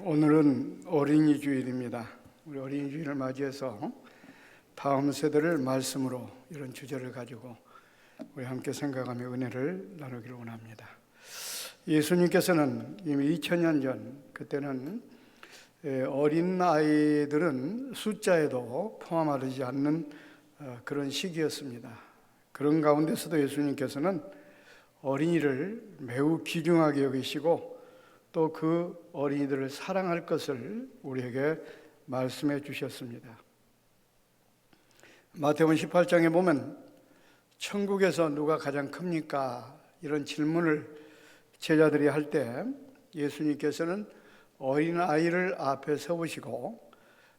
오늘은 어린이 주일입니다. 우리 어린이 주일을 맞이해서 다음 세대를 말씀으로 이런 주제를 가지고 우리 함께 생각하며 은혜를 나누기를 원합니다. 예수님께서는 이미 2000년 전, 그때는 어린 아이들은 숫자에도 포함하지 않는 그런 시기였습니다. 그런 가운데서도 예수님께서는 어린이를 매우 귀중하게 여기시고 또 그 어린이들을 사랑할 것을 우리에게 말씀해 주셨습니다. 마태복음 18장에 보면 천국에서 누가 가장 큽니까? 이런 질문을 제자들이 할 때 예수님께서는 어린아이를 앞에 세우시고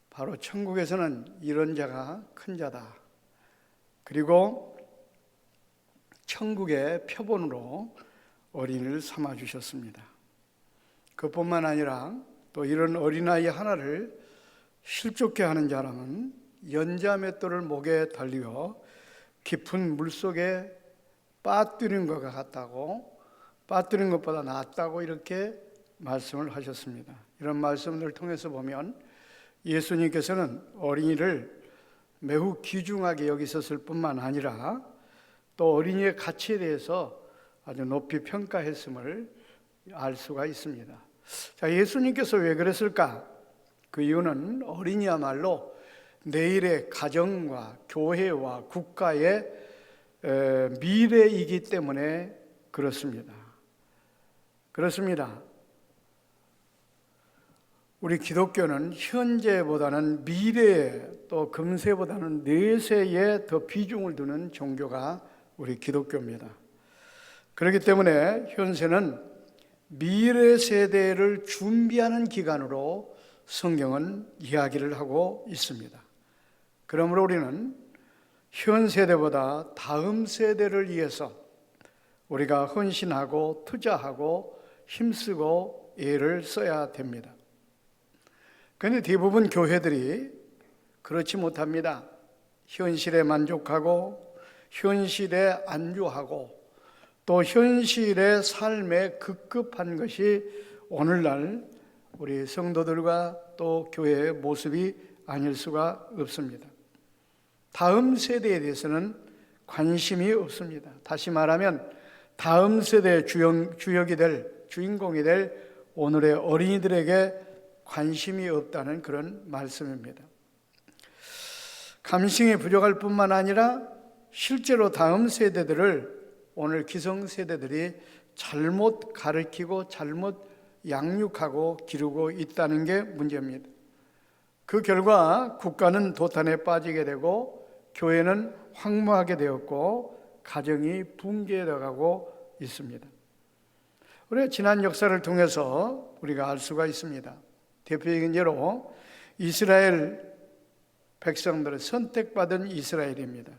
바로 천국에서는 이런 자가 큰 자다. 그리고 천국의 표본으로 어린이를 삼아 주셨습니다. 그뿐만 아니라 또 이런 어린아이 하나를 실족케 하는 자라면 연자맷돌을 목에 달려 깊은 물속에 빠뜨린 것과 같다고, 빠뜨린 것보다 낫다고 이렇게 말씀을 하셨습니다. 이런 말씀을 통해서 보면 예수님께서는 어린이를 매우 귀중하게 여기셨을 뿐만 아니라 또 어린이의 가치에 대해서 아주 높이 평가했음을 알 수가 있습니다. 자, 예수님께서 왜 그랬을까? 그 이유는 어린이야말로 내일의 가정과 교회와 국가의 미래이기 때문에 그렇습니다. 우리 기독교는 현재보다는 미래에 또 금세보다는 내세에 더 비중을 두는 종교가 우리 기독교입니다. 그렇기 때문에 현세는 미래 세대를 준비하는 기간으로 성경은 이야기를 하고 있습니다. 그러므로 우리는 현 세대보다 다음 세대를 위해서 우리가 헌신하고 투자하고 힘쓰고 애를 써야 됩니다. 그런데 대부분 교회들이 그렇지 못합니다. 현실에 만족하고 현실에 안주하고 또 현실의 삶에 급급한 것이 오늘날 우리 성도들과 또 교회의 모습이 아닐 수가 없습니다. 다음 세대에 대해서는 관심이 없습니다. 다시 말하면 다음 세대의 주인공이 될 오늘의 어린이들에게 관심이 없다는 그런 말씀입니다. 감성이 부족할 뿐만 아니라 실제로 다음 세대들을 오늘 기성세대들이 잘못 가르치고 잘못 양육하고 기르고 있다는 게 문제입니다. 그 결과 국가는 도탄에 빠지게 되고 교회는 황무하게 되었고 가정이 붕괴되어 가고 있습니다. 우리가 지난 역사를 통해서 우리가 알 수가 있습니다. 대표적인 예로 이스라엘 백성들은 선택받은 이스라엘입니다.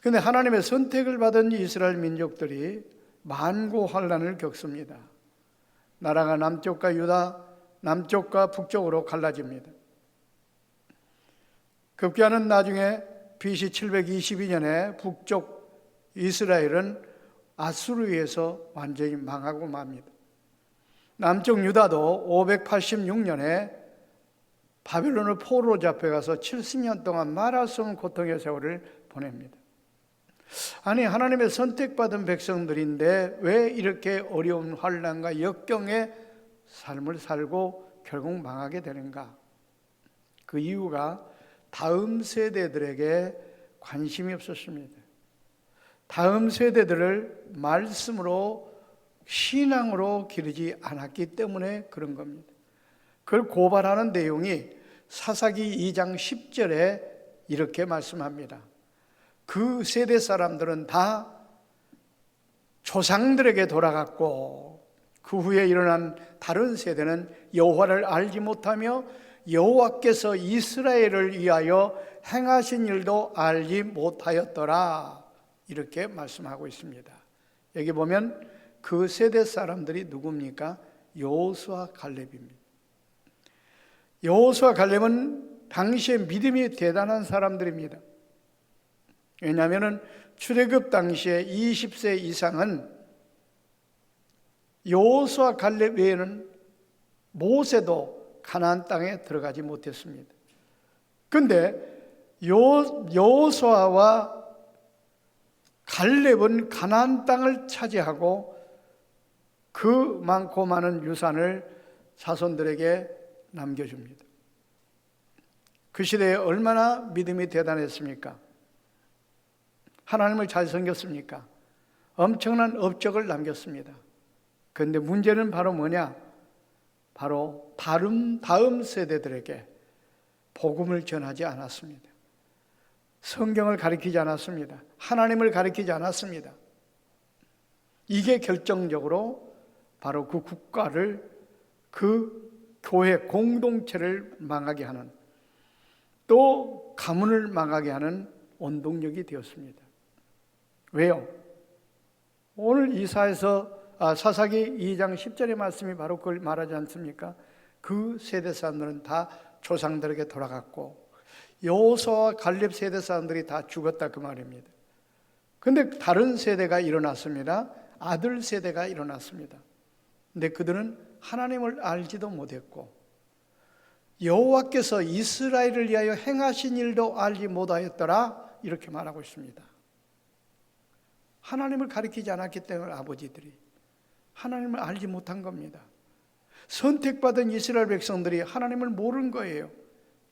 그런데 하나님의 선택을 받은 이스라엘 민족들이 만고 환난을 겪습니다. 나라가 남쪽과 유다, 남쪽과 북쪽으로 갈라집니다. 급기야는 나중에 BC 722년에 북쪽 이스라엘은 아수르에 의해서 완전히 망하고 맙니다. 남쪽 유다도 586년에 바벨론을 포로로 잡혀가서 70년 동안 말할 수 없는 고통의 세월을 보냅니다. 아니, 하나님의 선택받은 백성들인데 왜 이렇게 어려운 환난과 역경의 삶을 살고 결국 망하게 되는가? 그 이유가 다음 세대들에게 관심이 없었습니다. 다음 세대들을 말씀으로 신앙으로 기르지 않았기 때문에 그런 겁니다. 그걸 고발하는 내용이 사사기 2장 10절에 이렇게 말씀합니다. 그 세대 사람들은 다 조상들에게 돌아갔고 그 후에 일어난 다른 세대는 여호와를 알지 못하며 여호와께서 이스라엘을 위하여 행하신 일도 알지 못하였더라. 이렇게 말씀하고 있습니다. 여기 보면 그 세대 사람들이 누굽니까? 여호수아 갈렙입니다. 여호수아 갈렙은 당시에 믿음이 대단한 사람들입니다. 왜냐하면 출애굽 당시에 20세 이상은 여호수아 갈렙 외에는 모세도 가나안 땅에 들어가지 못했습니다. 그런데 여호수아와 갈렙은 가나안 땅을 차지하고 그 많고 많은 유산을 자손들에게 남겨줍니다. 그 시대에 얼마나 믿음이 대단했습니까? 하나님을 잘 섬겼습니까? 엄청난 업적을 남겼습니다. 그런데 문제는 바로 뭐냐? 바로 다음 세대들에게 복음을 전하지 않았습니다. 성경을 가르치지 않았습니다. 하나님을 가르치지 않았습니다. 이게 결정적으로 바로 그 국가를, 그 교회 공동체를 망하게 하는, 또 가문을 망하게 하는 원동력이 되었습니다. 왜요? 오늘 사사기 2장 10절의 말씀이 바로 그걸 말하지 않습니까? 그 세대 사람들은 다 조상들에게 돌아갔고 여호수아와 갈렙 세대 사람들이 다 죽었다, 그 말입니다. 그런데 다른 세대가 일어났습니다. 아들 세대가 일어났습니다. 근데 그들은 하나님을 알지도 못했고 여호와께서 이스라엘을 위하여 행하신 일도 알지 못하였더라, 이렇게 말하고 있습니다. 하나님을 가르치지 않았기 때문에 아버지들이 하나님을 알지 못한 겁니다. 선택받은 이스라엘 백성들이 하나님을 모르는 거예요.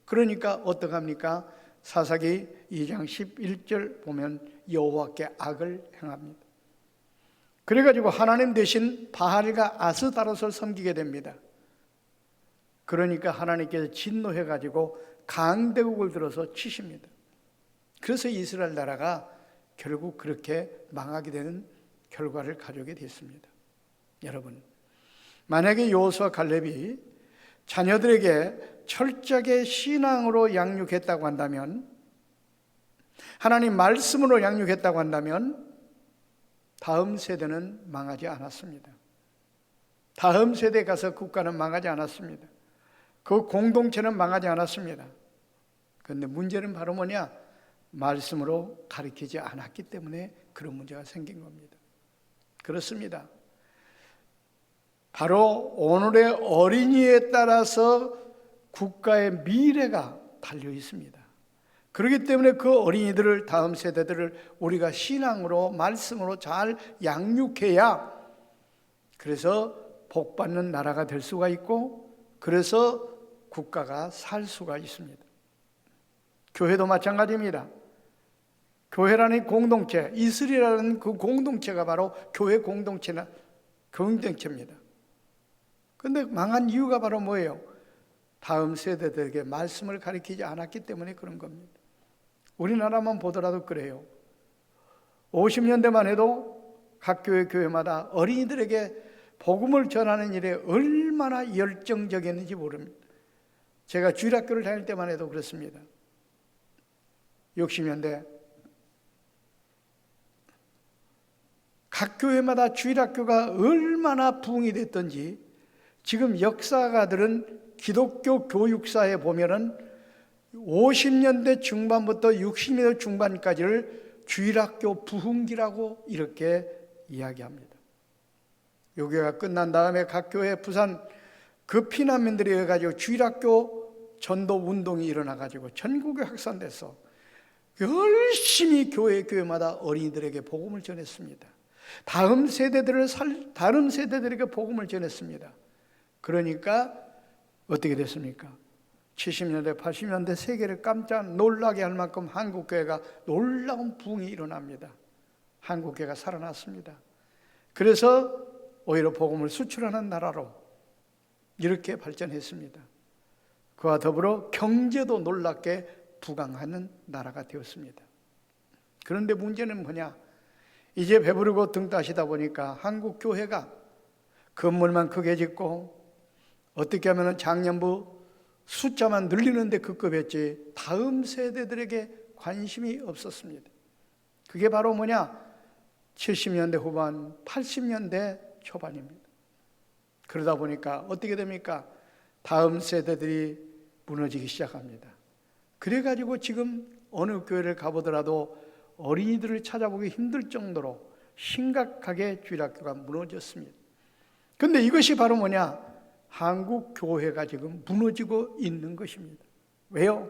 그러니까 어떡합니까? 사사기 2장 11절 보면 여호와께 악을 행합니다. 그래가지고 하나님 대신 바알과 아스다롯을 섬기게 됩니다. 그러니까 하나님께서 진노해가지고 강대국을 들어서 치십니다. 그래서 이스라엘 나라가 결국 그렇게 망하게 되는 결과를 가져오게 됐습니다. 여러분, 만약에 여호수아 갈렙이 자녀들에게 철저하게 신앙으로 양육했다고 한다면, 하나님 말씀으로 양육했다고 한다면 다음 세대는 망하지 않았습니다. 다음 세대에 가서 국가는 망하지 않았습니다. 그 공동체는 망하지 않았습니다. 그런데 문제는 바로 뭐냐? 말씀으로 가르치지 않았기 때문에 그런 문제가 생긴 겁니다. 그렇습니다. 바로 오늘의 어린이에 따라서 국가의 미래가 달려 있습니다. 그렇기 때문에 그 어린이들을, 다음 세대들을 우리가 신앙으로, 말씀으로 잘 양육해야 그래서 복받는 나라가 될 수가 있고, 그래서 국가가 살 수가 있습니다. 교회도 마찬가지입니다. 교회라는 공동체, 이스라엘이라는 그 공동체가 바로 교회 공동체입니다. 그런데 망한 이유가 바로 뭐예요? 다음 세대들에게 말씀을 가르치지 않았기 때문에 그런 겁니다. 우리나라만 보더라도 그래요. 50년대만 해도 각 교회마다 어린이들에게 복음을 전하는 일에 얼마나 열정적이었는지 모릅니다. 제가 주일학교를 다닐 때만 해도 그렇습니다. 60년대 각 교회마다 주일학교가 얼마나 부흥이 됐던지, 지금 역사가들은 기독교 교육사에 보면은 50년대 중반부터 60년대 중반까지를 주일학교 부흥기라고 이렇게 이야기합니다. 요교가 끝난 다음에 각 교회 부산 그 피난민들이 해가지고 주일학교 전도 운동이 일어나가지고 전국에 확산돼서 열심히 교회마다 어린이들에게 복음을 전했습니다. 다른 세대들에게 복음을 전했습니다. 그러니까 어떻게 됐습니까? 70년대, 80년대 세계를 깜짝 놀라게 할 만큼 한국교회가 놀라운 부흥이 일어납니다. 한국교회가 살아났습니다. 그래서 오히려 복음을 수출하는 나라로 이렇게 발전했습니다. 그와 더불어 경제도 놀랍게 부강하는 나라가 되었습니다. 그런데 문제는 뭐냐? 이제 배부르고 등 따시다 보니까 한국 교회가 건물만 크게 짓고 어떻게 하면 작년부 숫자만 늘리는데 급급했지 다음 세대들에게 관심이 없었습니다. 그게 바로 뭐냐? 70년대 후반, 80년대 초반입니다. 그러다 보니까 어떻게 됩니까? 다음 세대들이 무너지기 시작합니다. 그래가지고 지금 어느 교회를 가보더라도 어린이들을 찾아보기 힘들 정도로 심각하게 주일학교가 무너졌습니다. 그런데 이것이 바로 뭐냐? 한국 교회가 지금 무너지고 있는 것입니다. 왜요?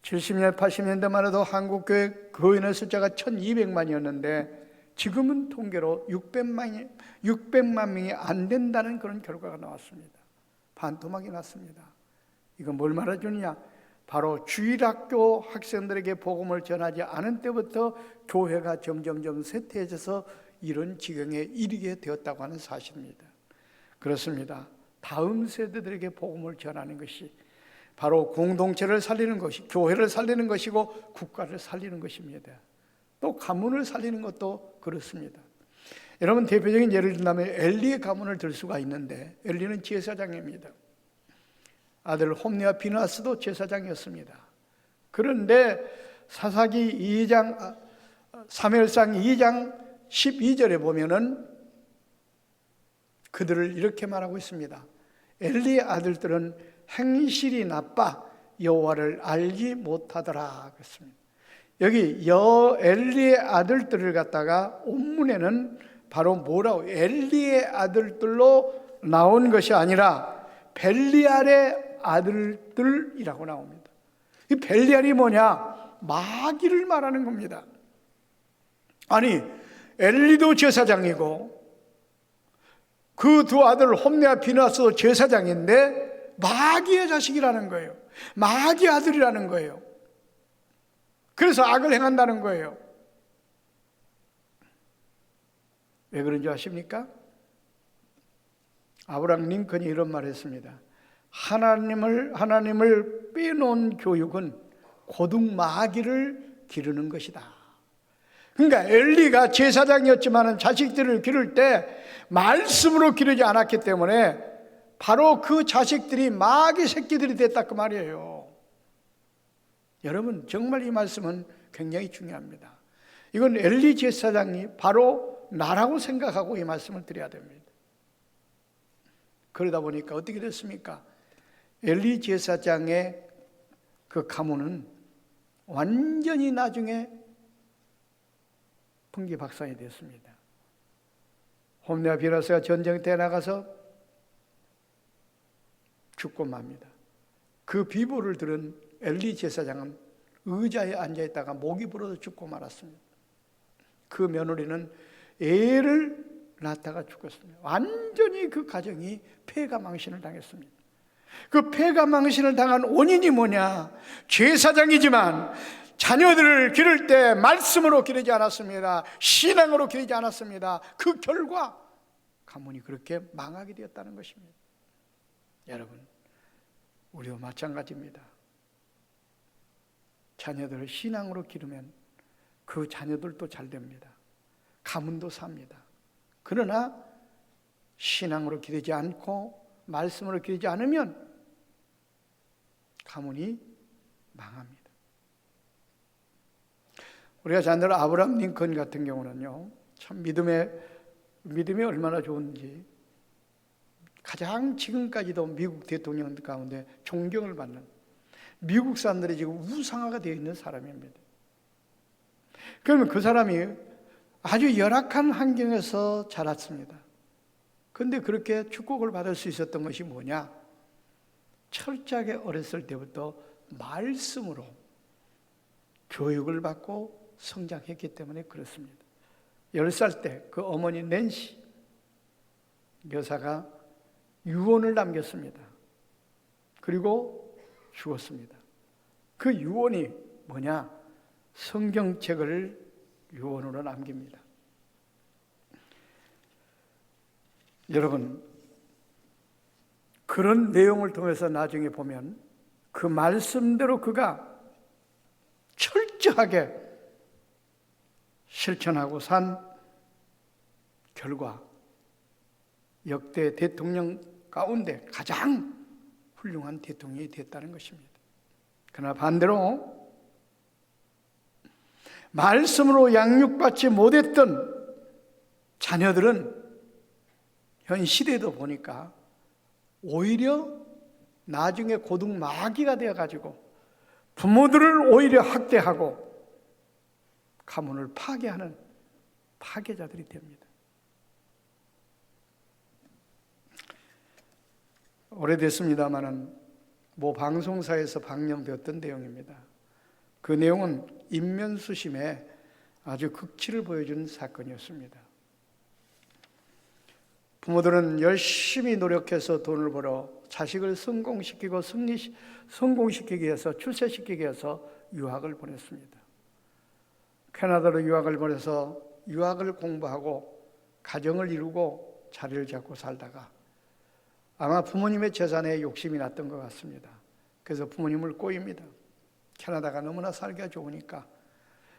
70년, 80년대만 해도 한국 교인의 숫자가 1200만이었는데 지금은 통계로 600만 명이 안 된다는 그런 결과가 나왔습니다. 반토막이 났습니다. 이건 뭘 말해주느냐? 바로 주일학교 학생들에게 복음을 전하지 않은 때부터 교회가 점점점 쇠퇴해져서 이런 지경에 이르게 되었다고 하는 사실입니다. 그렇습니다. 다음 세대들에게 복음을 전하는 것이 바로 공동체를 살리는 것이, 교회를 살리는 것이고 국가를 살리는 것입니다. 또 가문을 살리는 것도 그렇습니다. 여러분, 대표적인 예를 든다면 엘리의 가문을 들 수가 있는데, 엘리는 제사장입니다. 아들 홈리와 비나스도 제사장이었습니다. 그런데 사무엘상 2장 12절에 보면은 그들을 이렇게 말하고 있습니다. 엘리의 아들들은 행실이 나빠 여호와를 알지 못하더라 그랬습니다. 여기 엘리의 아들들을 갖다가 본문에는 바로 뭐라고, 엘리의 아들들로 나온 것이 아니라 벨리알의 아들들이라고 나옵니다. 이 벨리알이 뭐냐? 마귀를 말하는 겁니다. 아니, 엘리도 제사장이고 그 두 아들 홈리와 비나스도 제사장인데 마귀의 자식이라는 거예요. 마귀 아들이라는 거예요. 그래서 악을 행한다는 거예요. 왜 그런지 아십니까? 아브라함 링컨이 이런 말을 했습니다. 하나님을 빼놓은 교육은 고등 마귀를 기르는 것이다. 그러니까 엘리가 제사장이었지만 자식들을 기를 때 말씀으로 기르지 않았기 때문에 바로 그 자식들이 마귀 새끼들이 됐다 그 말이에요. 여러분, 정말 이 말씀은 굉장히 중요합니다. 이건 엘리 제사장이 바로 나라고 생각하고 이 말씀을 드려야 됩니다. 그러다 보니까 어떻게 됐습니까? 엘리 제사장의 그 가문은 완전히 나중에 풍기박산이 됐습니다. 홈리와 비나스가 전쟁 때 나가서 죽고 맙니다. 그 비보를 들은 엘리 제사장은 의자에 앉아있다가 목이 부러져 죽고 말았습니다. 그 며느리는 애를 낳다가 죽었습니다. 완전히 그 가정이 폐가망신을 당했습니다. 그 폐가망신을 당한 원인이 뭐냐? 제사장이지만 자녀들을 기를 때 말씀으로 기르지 않았습니다. 신앙으로 기르지 않았습니다. 그 결과 가문이 그렇게 망하게 되었다는 것입니다. 여러분, 우리와 마찬가지입니다. 자녀들을 신앙으로 기르면 그 자녀들도 잘 됩니다. 가문도 삽니다. 그러나 신앙으로 기르지 않고 말씀으로 기르지 않으면 가문이 망합니다. 우리가 잘 아는 아브라함 링컨 같은 경우는요, 참 믿음이 얼마나 좋은지, 가장 지금까지도 미국 대통령 가운데 존경을 받는, 미국 사람들이 지금 우상화가 되어 있는 사람입니다. 그러면 그 사람이 아주 열악한 환경에서 자랐습니다. 그런데 그렇게 축복을 받을 수 있었던 것이 뭐냐? 철저하게 어렸을 때부터 말씀으로 교육을 받고 성장했기 때문에 그렇습니다. 10살 때 그 어머니 낸시 여사가 유언을 남겼습니다. 그리고 죽었습니다. 그 유언이 뭐냐? 성경책을 유언으로 남깁니다. 여러분, 그런 내용을 통해서 나중에 보면 그 말씀대로 그가 철저하게 실천하고 산 결과 역대 대통령 가운데 가장 훌륭한 대통령이 됐다는 것입니다. 그러나 반대로 말씀으로 양육받지 못했던 자녀들은 현 시대도 보니까 오히려 나중에 고등 마귀가 되어가지고 부모들을 오히려 학대하고 가문을 파괴하는 파괴자들이 됩니다. 오래됐습니다마는 모 방송사에서 방영되었던 내용입니다. 그 내용은 인면수심에 아주 극치를 보여주는 사건이었습니다. 부모들은 열심히 노력해서 돈을 벌어 자식을 성공시키고 성공시키기 위해서, 출세시키기 위해서 유학을 보냈습니다. 캐나다로 유학을 보내서 유학을 공부하고 가정을 이루고 자리를 잡고 살다가 아마 부모님의 재산에 욕심이 났던 것 같습니다. 그래서 부모님을 꼬입니다. 캐나다가 너무나 살기가 좋으니까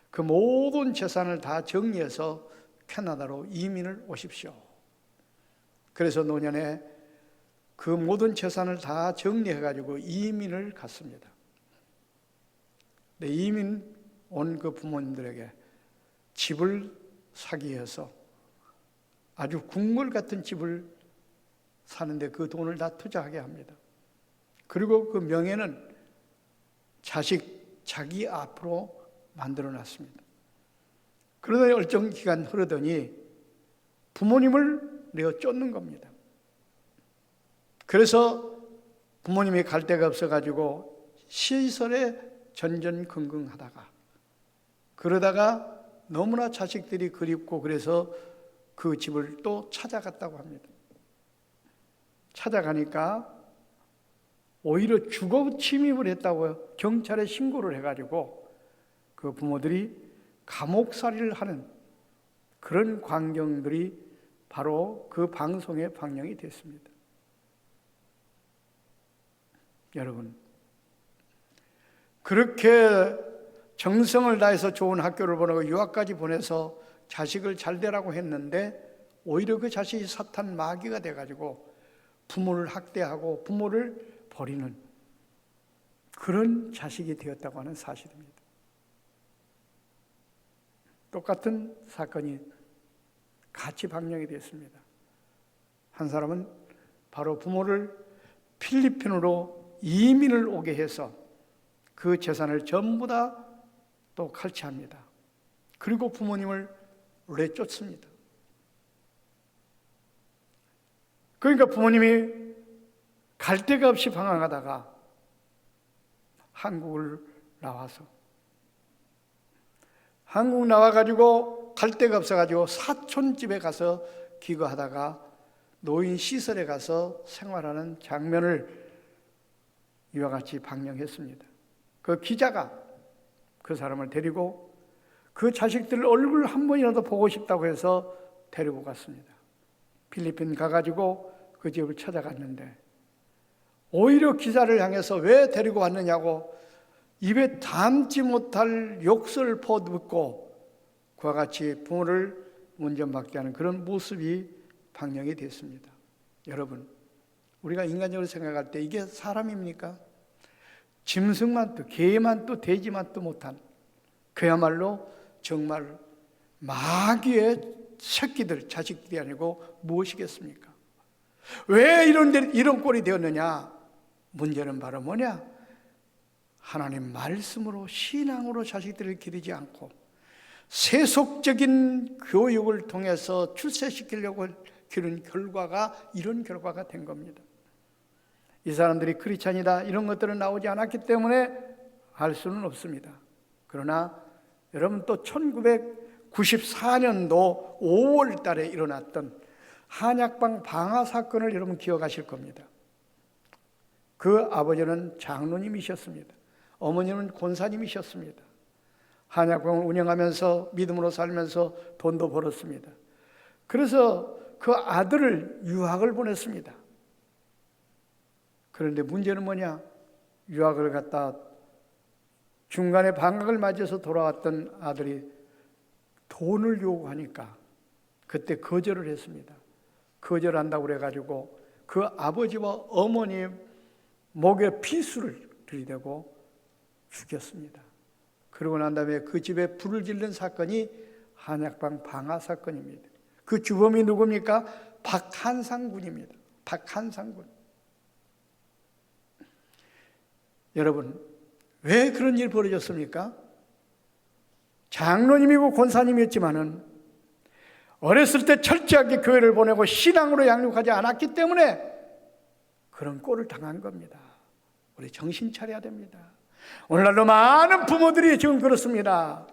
그 모든 재산을 다 정리해서 캐나다로 이민을 오십시오. 그래서 노년에 그 모든 재산을 다 정리해가지고 이민을 갔습니다. 근데 이민 온 그 부모님들에게 집을 사기 위해서 아주 궁궐 같은 집을 사는데 그 돈을 다 투자하게 합니다. 그리고 그 명예는 자기 앞으로 만들어 놨습니다. 그러더니 일정 기간 흐르더니 부모님을 내어 쫓는 겁니다. 그래서 부모님이 갈 데가 없어가지고 시설에 전전긍긍하다가 그러다가 너무나 자식들이 그립고 그래서 그 집을 또 찾아갔다고 합니다. 찾아가니까 오히려 주거 침입을 했다고 경찰에 신고를 해가지고 그 부모들이 감옥살이를 하는 그런 광경들이 바로 그 방송에 방영이 됐습니다. 여러분, 그렇게 정성을 다해서 좋은 학교를 보내고 유학까지 보내서 자식을 잘 되라고 했는데 오히려 그 자식이 사탄 마귀가 돼가지고 부모를 학대하고 부모를 버리는 그런 자식이 되었다고 하는 사실입니다. 똑같은 사건이 같이 방영이 됐습니다. 한 사람은 바로 부모를 필리핀으로 이민을 오게 해서 그 재산을 전부 다 또 칼취합니다. 그리고 부모님을 내쫓습니다. 그러니까 부모님이 갈 데가 없이 방황하다가 한국을 나와서 한국 나와가지고 갈 데가 없어가지고 사촌집에 가서 기거하다가 노인 시설에 가서 생활하는 장면을 이와 같이 방영했습니다. 그 기자가 그 사람을 데리고 그 자식들 얼굴 한 번이라도 보고 싶다고 해서 데리고 갔습니다. 필리핀 가가지고 그 집을 찾아갔는데 오히려 기자를 향해서 왜 데리고 왔느냐고 입에 담지 못할 욕설을 퍼붓고 그와 같이 부모를 운전받게 하는 그런 모습이 방영이 됐습니다. 여러분, 우리가 인간적으로 생각할 때 이게 사람입니까? 짐승만도, 개만도, 돼지만도 못한 그야말로 정말 마귀의 새끼들, 자식들이 아니고 무엇이겠습니까? 왜 이런 꼴이 되었느냐? 문제는 바로 뭐냐? 하나님 말씀으로, 신앙으로 자식들을 기르지 않고 세속적인 교육을 통해서 출세시키려고 기른 결과가 이런 결과가 된 겁니다. 이 사람들이 크리스찬이다 이런 것들은 나오지 않았기 때문에 알 수는 없습니다. 그러나 여러분 또 1994년도 5월 달에 일어났던 한약방 방화 사건을 여러분 기억하실 겁니다. 그 아버지는 장로님이셨습니다. 어머니는 권사님이셨습니다. 한약방을 운영하면서 믿음으로 살면서 돈도 벌었습니다. 그래서 그 아들을 유학을 보냈습니다. 그런데 문제는 뭐냐? 유학을 갔다 중간에 방학을 맞이해서 돌아왔던 아들이 돈을 요구하니까 그때 거절을 했습니다. 거절한다고 그래가지고 그 아버지와 어머니 목에 피수를 들이대고 죽였습니다. 그러고 난 다음에 그 집에 불을 지른 사건이 한약방 방화 사건입니다. 그 주범이 누굽니까? 박한상 군입니다. 박한상 군. 여러분, 왜 그런 일이 벌어졌습니까? 장로님이고 권사님이었지만은 어렸을 때 철저하게 교회를 보내고 신앙으로 양육하지 않았기 때문에 그런 꼴을 당한 겁니다. 우리 정신 차려야 됩니다. 오늘날도 많은 부모들이 지금 그렇습니다.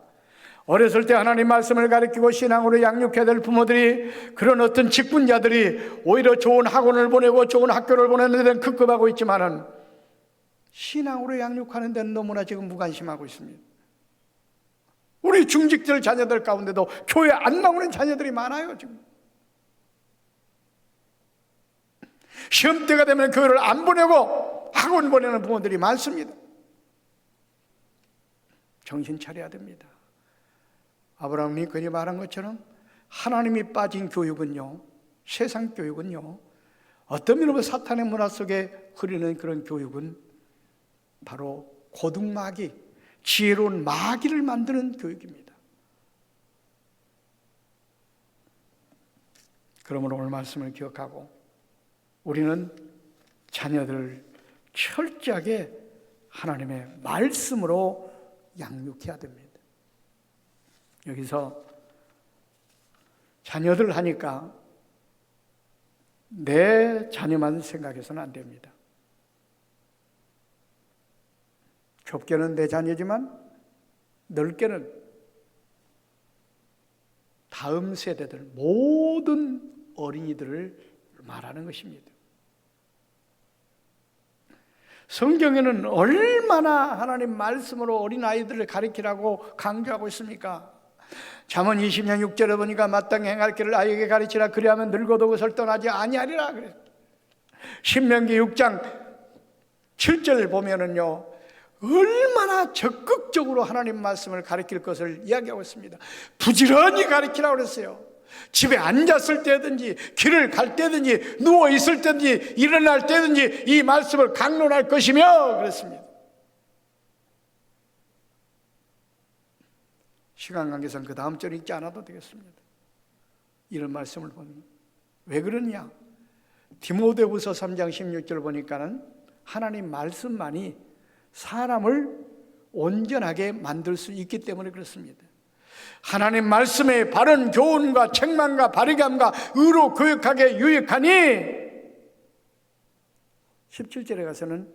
어렸을 때 하나님 말씀을 가르치고 신앙으로 양육해야 될 부모들이, 그런 어떤 직분자들이 오히려 좋은 학원을 보내고 좋은 학교를 보내는 데는 급급하고 있지만은 신앙으로 양육하는 데는 너무나 지금 무관심하고 있습니다. 우리 중직들 자녀들 가운데도 교회 안 나오는 자녀들이 많아요. 지금 시험 때가 되면 교회를 안 보내고 학원 보내는 부모들이 많습니다. 정신 차려야 됩니다. 아브라함 링컨이 말한 것처럼 하나님이 빠진 교육은요, 세상 교육은요, 어떤 면으로 사탄의 문화 속에 흐르는 그런 교육은 바로 고등마귀, 지혜로운 마귀를 만드는 교육입니다. 그러므로 오늘 말씀을 기억하고 우리는 자녀들을 철저하게 하나님의 말씀으로 양육해야 됩니다. 여기서 자녀들 하니까 내 자녀만 생각해서는 안 됩니다. 좁게는 내 자녀지만 넓게는 다음 세대들, 모든 어린이들을 말하는 것입니다. 성경에는 얼마나 하나님 말씀으로 어린아이들을 가르치라고 강조하고 있습니까? 잠언 20년 6절에 보니까 마땅히 행할 길을 아이에게 가르치라, 그리하면 늙어도 그것을 떠나지 아니하리라 그래요. 신명기 6장 7절 보면은요, 얼마나 적극적으로 하나님 말씀을 가르칠 것을 이야기하고 있습니다. 부지런히 가르치라고 그랬어요. 집에 앉았을 때든지 길을 갈 때든지 누워 있을 때든지 일어날 때든지 이 말씀을 강론할 것이며 그랬습니다. 시간 관계상 그 다음 절 읽지 않아도 되겠습니다. 이런 말씀을 보면 왜 그러냐? 디모데후서 3장 16절 보니까는 하나님 말씀만이 사람을 온전하게 만들 수 있기 때문에 그렇습니다. 하나님 말씀의 바른 교훈과 책망과 바르게함과 의로 교육하게 유익하니 17절에 가서는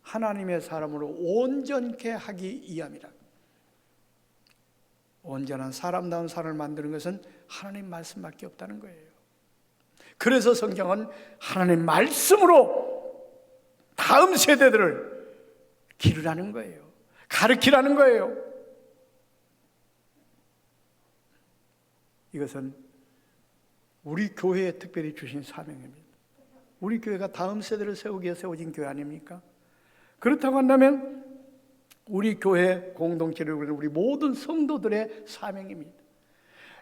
하나님의 사람으로 온전케 하기 위함이라. 온전한 사람다운 사람을 만드는 것은 하나님 말씀밖에 없다는 거예요. 그래서 성경은 하나님 말씀으로 다음 세대들을 기르라는 거예요. 가르치라는 거예요. 이것은 우리 교회에 특별히 주신 사명입니다. 우리 교회가 다음 세대를 세우기 위해 세워진 교회 아닙니까? 그렇다고 한다면 우리 교회 공동체를 우리 모든 성도들의 사명입니다.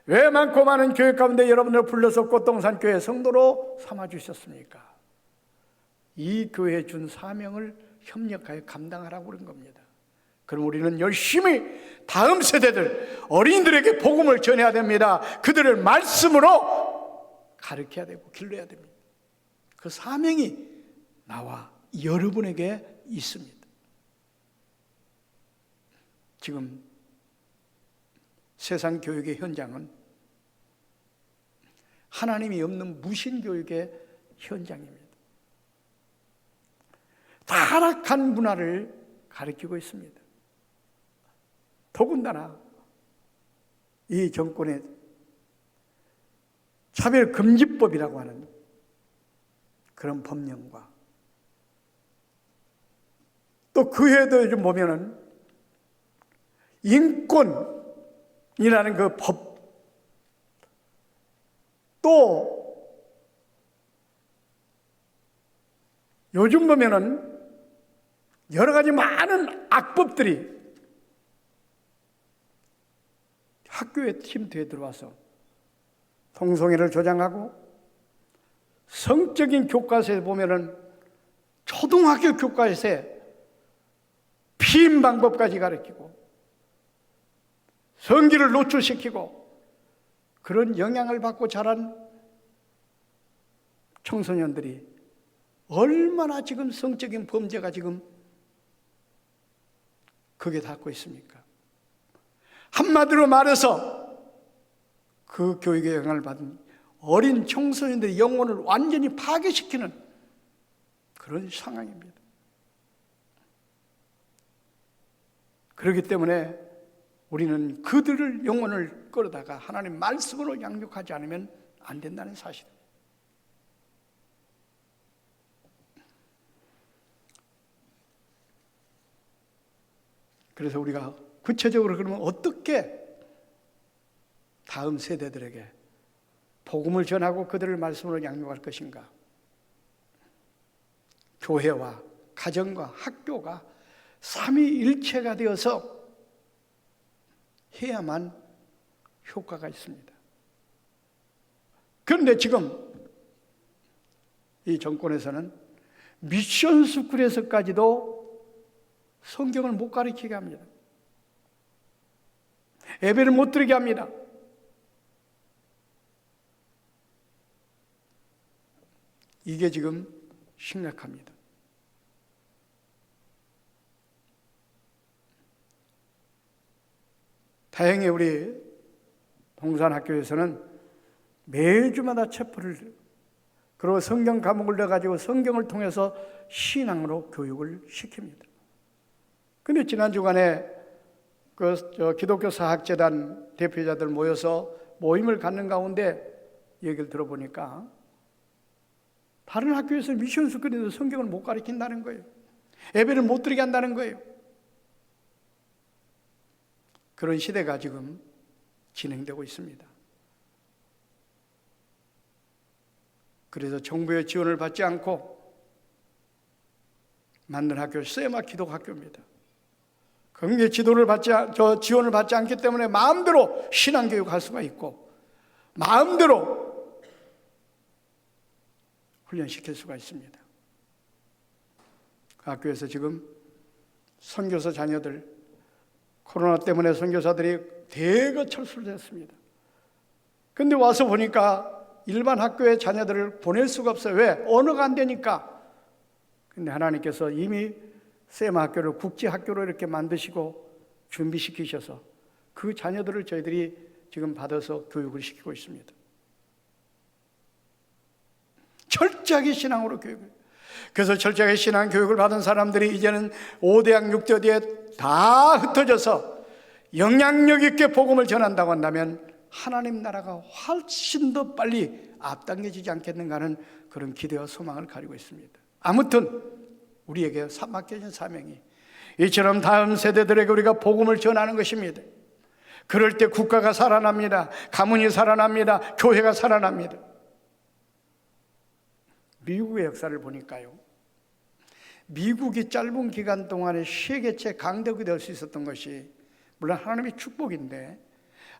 왜 많고 많은 교회 가운데 여러분을 불러서 꽃동산교회 성도로 삼아주셨습니까? 이 교회에 준 사명을 협력하여 감당하라고 그런 겁니다. 그럼 우리는 열심히 다음 세대들, 어린이들에게 복음을 전해야 됩니다. 그들을 말씀으로 가르쳐야 되고 길러야 됩니다. 그 사명이 나와 여러분에게 있습니다. 지금 세상 교육의 현장은 하나님이 없는 무신교육의 현장입니다. 타락한 문화를 가르치고 있습니다. 더군다나 이 정권의 차별금지법이라고 하는 그런 법령과 또 그 해도 좀 보면은 인권이라는 그 법, 또 요즘 보면은 여러 가지 많은 악법들이 학교에 침투해 들어와서 성송회를 조장하고, 성적인 교과서에 보면은 초등학교 교과서에 피임 방법까지 가르치고 성기를 노출시키고 그런 영향을 받고 자란 청소년들이 얼마나 지금 성적인 범죄가 지금 극에 닿고 있습니까? 한마디로 말해서 그 교육의 영향을 받은 어린 청소년들의 영혼을 완전히 파괴시키는 그런 상황입니다. 그렇기 때문에 우리는 그들을 영혼을 끌어다가 하나님 말씀으로 양육하지 않으면 안 된다는 사실입니다. 그래서 우리가 구체적으로 그러면 어떻게 다음 세대들에게 복음을 전하고 그들을 말씀으로 양육할 것인가? 교회와 가정과 학교가 삼위일체가 되어서 해야만 효과가 있습니다. 그런데 지금 이 정권에서는 미션 스쿨에서까지도 성경을 못 가르치게 합니다. 예배를 못 드리게 합니다. 이게 지금 심각합니다. 다행히 우리 동산학교에서는 매주마다 체포를 그리고 성경 과목을 넣어가지고 성경을 통해서 신앙으로 교육을 시킵니다. 근데 지난 주간에 기독교 사학재단 대표자들 모여서 모임을 갖는 가운데 얘기를 들어보니까 다른 학교에서 미션 스쿨에서 성경을 못 가르친다는 거예요. 예배를 못 드리게 한다는 거예요. 그런 시대가 지금 진행되고 있습니다. 그래서 정부의 지원을 받지 않고 만든 학교 세마 기독학교입니다. 거기에 지원을 받지 않기 때문에 마음대로 신앙교육할 수가 있고 마음대로 훈련시킬 수가 있습니다. 학교에서 지금 선교사 자녀들 코로나 때문에 선교사들이 대거 철수를 했습니다. 그런데 와서 보니까 일반 학교의 자녀들을 보낼 수가 없어요. 왜? 언어가 안 되니까. 그런데 하나님께서 이미 세마 학교를 국제학교로 이렇게 만드시고 준비시키셔서 그 자녀들을 저희들이 지금 받아서 교육을 시키고 있습니다. 철저하게 신앙으로 교육을. 그래서 철저하게 신앙 교육을 받은 사람들이 이제는 5대학 6대에 다 흩어져서 영향력 있게 복음을 전한다고 한다면 하나님 나라가 훨씬 더 빨리 앞당겨지지 않겠는가 하는 그런 기대와 소망을 가지고 있습니다. 아무튼 우리에게 맡겨진 사명이 이처럼 다음 세대들에게 우리가 복음을 전하는 것입니다. 그럴 때 국가가 살아납니다. 가문이 살아납니다. 교회가 살아납니다. 미국의 역사를 보니까요, 미국이 짧은 기간 동안에 세계체 강대국이 될 수 있었던 것이 물론 하나님의 축복인데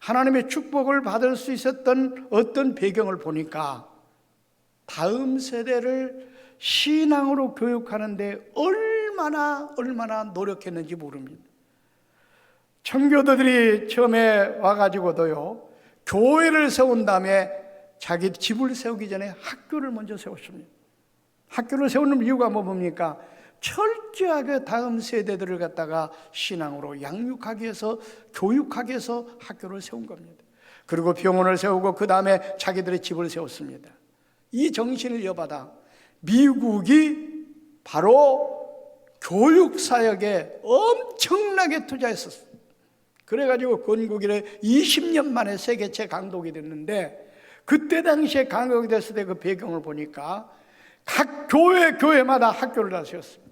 하나님의 축복을 받을 수 있었던 어떤 배경을 보니까 다음 세대를 신앙으로 교육하는데 얼마나 노력했는지 모릅니다. 청교도들이 처음에 와가지고도요, 교회를 세운 다음에 자기 집을 세우기 전에 학교를 먼저 세웠습니다. 학교를 세우는 이유가 뭡니까? 철저하게 다음 세대들을 갖다가 신앙으로 양육하기 위해서, 교육하기 위해서 학교를 세운 겁니다. 그리고 병원을 세우고 그 다음에 자기들의 집을 세웠습니다. 이 정신을 이어받아 미국이 바로 교육사역에 엄청나게 투자했었어요. 그래가지고 건국 이래 20년 만에 세계체 강독이 됐는데, 그때 당시에 강독이 됐을 때 그 배경을 보니까 각 교회마다 학교를 다 세웠습니다.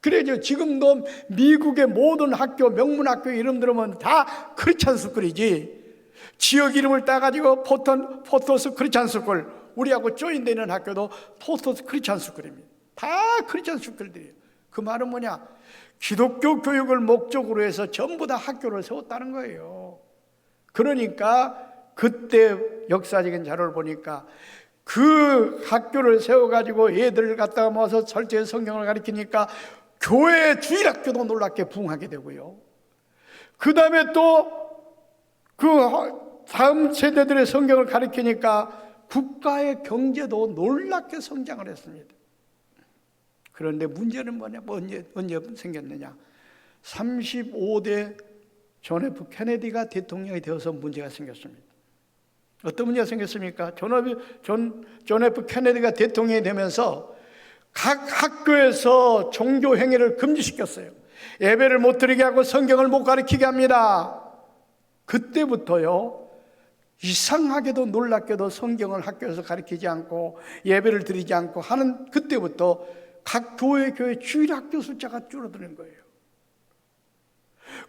그래서 지금도 미국의 모든 학교, 명문학교 이름 들으면 다 크리스찬 스쿨이지, 지역 이름을 따가지고 포토스 크리스찬 스쿨, 우리하고 조인되어 있는 학교도 포토스 크리스찬 스쿨입니다. 다 크리스찬 스쿨들이에요. 그 말은 뭐냐? 기독교 교육을 목적으로 해서 전부 다 학교를 세웠다는 거예요. 그러니까 그때 역사적인 자료를 보니까 그 학교를 세워가지고 애들을 갖다가 모아서 철저히 성경을 가르치니까 교회 주일학교도 놀랍게 부흥하게 되고요. 그 다음에 또 그 다음 세대들의 성경을 가르치니까 국가의 경제도 놀랍게 성장을 했습니다. 그런데 문제는 뭐냐? 언제 생겼느냐? 35대 존 F 케네디가 대통령이 되어서 문제가 생겼습니다. 어떤 문제가 생겼습니까? 존 F 케네디가 대통령이 되면서 각 학교에서 종교 행위를 금지시켰어요. 예배를 못 드리게 하고 성경을 못 가르치게 합니다. 그때부터요, 이상하게도 놀랍게도 성경을 학교에서 가르치지 않고 예배를 드리지 않고 하는 그때부터 각 교회 주일학교 숫자가 줄어드는 거예요.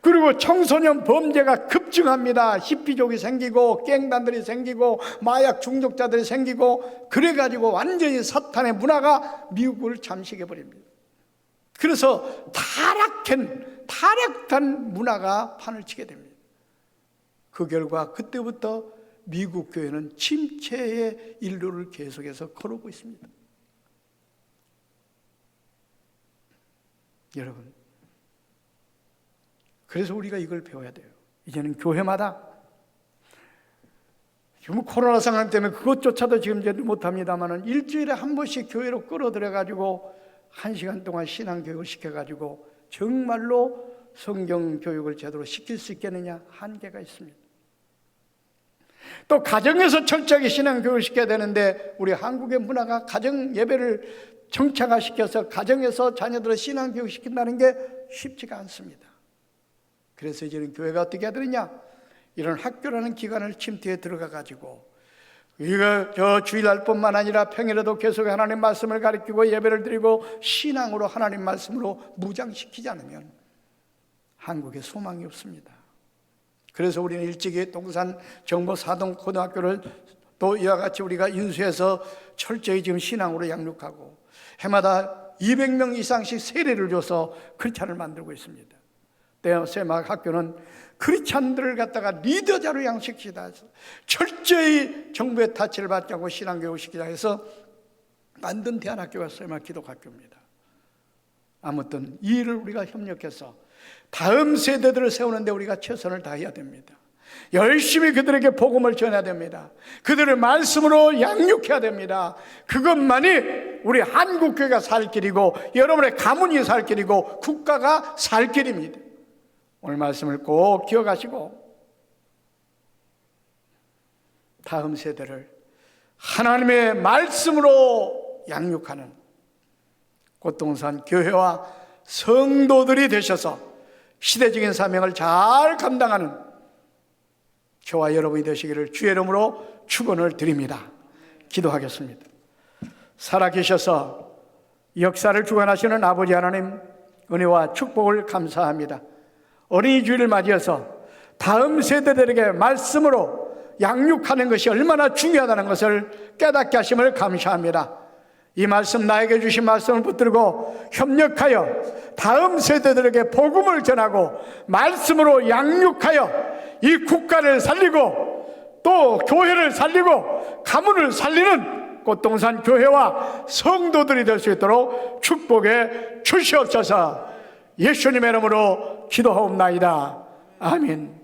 그리고 청소년 범죄가 급증합니다. 히피족이 생기고 갱단들이 생기고 마약 중독자들이 생기고, 그래가지고 완전히 사탄의 문화가 미국을 잠식해버립니다. 그래서 타락한 문화가 판을 치게 됩니다. 그 결과 그때부터 미국 교회는 침체의 인류를 계속해서 걸어오고 있습니다. 여러분, 그래서 우리가 이걸 배워야 돼요. 이제는 교회마다, 지금 코로나 상황 때문에 그것조차도 지금 이제 못합니다만은 일주일에 한 번씩 교회로 끌어들여가지고 1시간 동안 신앙교육을 시켜가지고 정말로 성경교육을 제대로 시킬 수 있겠느냐? 한계가 있습니다. 또 가정에서 철저하게 신앙교육을 시켜야 되는데, 우리 한국의 문화가 가정 예배를 정착화시켜서 가정에서 자녀들을 신앙교육 시킨다는 게 쉽지가 않습니다. 그래서 이제는 교회가 어떻게 해야 되느냐? 이런 학교라는 기관을 침투에 들어가가지고, 우리가 저 주일날뿐만 아니라 평일에도 계속 하나님 말씀을 가르치고 예배를 드리고 신앙으로 하나님 말씀으로 무장시키지 않으면 한국에 소망이 없습니다. 그래서 우리는 일찍이 동산 정보 사동 고등학교를 또 이와 같이 우리가 인수해서 철저히 지금 신앙으로 양육하고 해마다 200명 이상씩 세례를 줘서 크리스찬을 만들고 있습니다. 세막 학교는 크리스찬들을 갖다가 리더자로 양식시키다 해서 철저히 정부의 타치를 받지 않고 신앙교육을 시키자 해서 만든 대안학교가 세막 기독학교입니다. 아무튼 이 일을 우리가 협력해서 다음 세대들을 세우는데 우리가 최선을 다해야 됩니다. 열심히 그들에게 복음을 전해야 됩니다. 그들을 말씀으로 양육해야 됩니다. 그것만이 우리 한국교회가 살 길이고 여러분의 가문이 살 길이고 국가가 살 길입니다. 오늘 말씀을 꼭 기억하시고 다음 세대를 하나님의 말씀으로 양육하는 꽃동산 교회와 성도들이 되셔서 시대적인 사명을 잘 감당하는 저와 여러분이 되시기를 주의 이름으로 축원을 드립니다. 기도하겠습니다. 살아계셔서 역사를 주관하시는 아버지 하나님, 은혜와 축복을 감사합니다. 어린이 주일을 맞이해서 다음 세대들에게 말씀으로 양육하는 것이 얼마나 중요하다는 것을 깨닫게 하심을 감사합니다. 이 말씀, 나에게 주신 말씀을 붙들고 협력하여 다음 세대들에게 복음을 전하고 말씀으로 양육하여 이 국가를 살리고 또 교회를 살리고 가문을 살리는 꽃동산 교회와 성도들이 될 수 있도록 축복해 주시옵소서. 예수님의 이름으로 기도하옵나이다. 아멘.